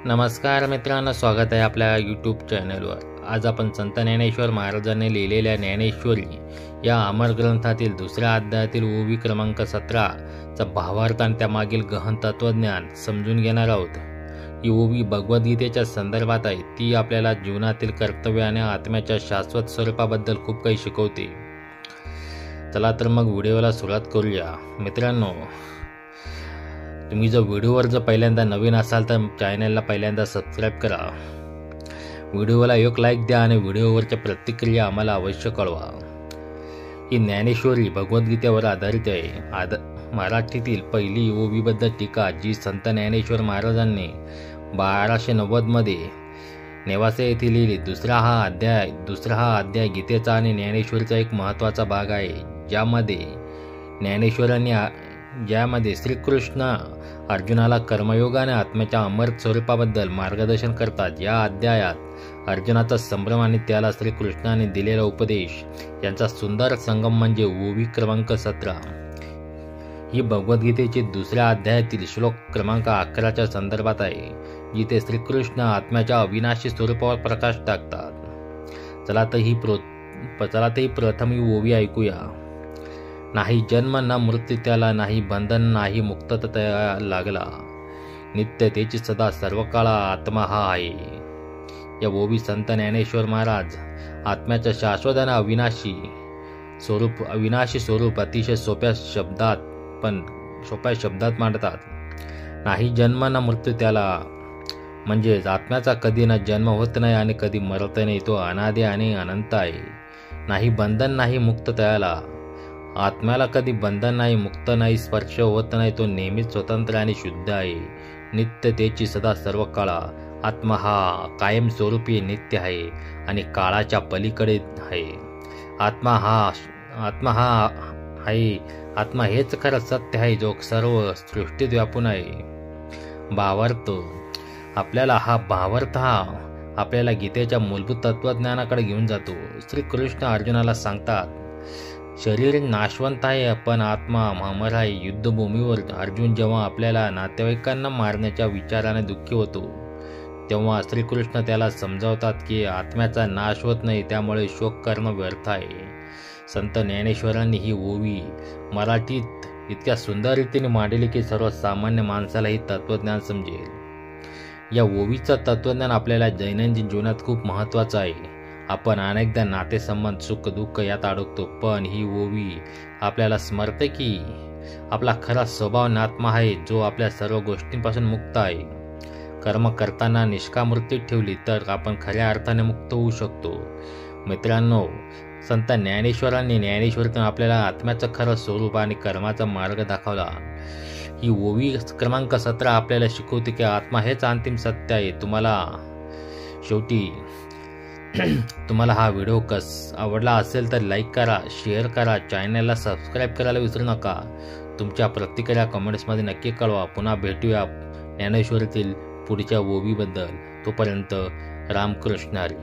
नमस्कार मित्रांनो, स्वागत आहे आपल्या यूट्यूब चॅनलवर। आज आपण संत ज्ञानेश्वर महाराजांनी लिहिलेल्या ज्ञानेश्वरी या अमर ग्रंथातील दुसऱ्या अध्यायातील ओवी क्रमांक 17 चा भावार्थ आणि त्यामागील गहन तत्वज्ञान समजून घेणार आहोत। ही ओवी भगवद्गीतेच्या संदर्भात आहे। ती आपल्याला जीवनातील कर्तव्य आणि आत्म्याच्या शाश्वत स्वरूपाबद्दल खूप काही शिकवते। चला तर मग व्हिडिओला सुरुवात करूया। मित्रांनो, तुम्ही जर व्हिडिओवर पहिल्यांदा नवीन असाल तर चॅनलला पहिल्यांदा सबस्क्राईब करा, व्हिडिओला एक लाईक द्या आणि व्हिडिओवरच्या प्रतिक्रिया आम्हाला अवश्य कळवा। ही ज्ञानेश्वरी भगवद्गीतेवर आधारित आहे। मराठीतील पहिली ओवीबद्ध टीका जी संत ज्ञानेश्वर महाराजांनी 1290 मध्ये नेवासे येथे लिहिली। दुसरा हा अध्याय गीतेचा आणि ज्ञानेश्वरीचा एक महत्त्वाचा भाग आहे, ज्यामध्ये श्रीकृष्ण अर्जुनाला कर्मयोग आणि आत्म्याच्या अमर स्वरूपाबद्दल मार्गदर्शन करतात। या अध्यायात अर्जुनाचा संभ्रम आणि त्याला श्रीकृष्णाने दिलेला उपदेश यांचा सुंदर संगम म्हणजे ओवी क्रमांक 17 ही भगवद्गीतेची दुसऱ्या अध्यायातील श्लोक क्रमांक 11 च्या संदर्भात आहे, जिथे श्रीकृष्ण आत्म्याच्या अविनाशी स्वरूपावर प्रकाश टाकतात। चला तर ही प्रथम ही ओवी ऐकूया। नाही जन्म ना मृत्यू त्याला, नाही बंधन नाही मुक्तता त्याला लागला, नित्यतेची सदा सर्व काळा आत्मा हा आहे। या ओवी संत ज्ञानेश्वर महाराज आत्म्याच्या शाश्वत आणि अविनाशी स्वरूप अतिशय सोप्या शब्दात मांडतात। नाही जन्म ना मृत्यू त्याला म्हणजेच आत्म्याचा कधी ना जन्म होत नाही आणि कधी मरत नाही, तो अनादि आणि अनंत आहे। नाही बंधन नाही मुक्त त्याला, आत्म्याला कधी बंधन नाही, मुक्त नाही, स्पर्श होत नाही, तो नेहमीच स्वतंत्र आणि शुद्ध आहे। नित्यतेची सदा सर्व काळा आत्मा हा कायम स्वरूपी नित्य आहे आणि काळाच्या पलीकडे आहे। आत्मा हेच खरं सत्य आहे, जो सर्व सृष्टीत व्यापून आहे। भावार्थ आपल्याला गीतेच्या मूलभूत तत्वज्ञानाकडे घेऊन जातो। श्रीकृष्ण अर्जुनाला सांगतात, शरीर नाशवंत आहे पण आत्मा अमर आहे। युद्धभूमीवर अर्जुन जेव्हा आपल्याला नातेवाईकांना मारण्याच्या विचाराने दुःखी होतो, तेव्हा श्रीकृष्ण त्याला समजावतात की आत्म्याचा नाश होत नाही, त्यामुळे शोक करणं व्यर्थ आहे। संत ज्ञानेश्वरांनी ही ओवी मराठीत इतक्या सुंदर रीतीने मांडली की सर्वसामान्य माणसाला ही तत्वज्ञान समजेल। या ओवीचं तत्वज्ञान आपल्याला दैनंदिन जीवनात खूप महत्त्वाचं आहे। आपण अनेकदा नातेसंबंध सुख दुःख यात अडकतो, पण ही ओवी आपल्याला स्मरते की आपला खरा स्वभाव आत्मा आहे, जो आपल्या सर्व गोष्टींपासून मुक्त आहे। कर्म करताना निष्काम वृत्ती ठेवली तर आपण खऱ्या अर्थाने मुक्त होऊ शकतो। मित्रांनो, संत ज्ञानेश्वरांनी ज्ञानेश्वरीतून आपल्याला आत्म्याचं खरं स्वरूप आणि कर्माचा मार्ग दाखवला। ही ओवी क्रमांक 17 आपल्याला शिकवते की आत्मा हेच अंतिम सत्य आहे। तुम्हाला हा व्हिडिओ आवडला असेल तर लाईक करा, शेअर करा, चॅनलला सबस्क्राईब करायला विसरू नका। तुमच्या प्रतिक्रिया कमेंट्समध्ये नक्की कळवा। पुन्हा भेटूया ज्ञानेश्वरीतील पुढच्या ओवीबद्दल। तोपर्यंत रामकृष्ण हरी।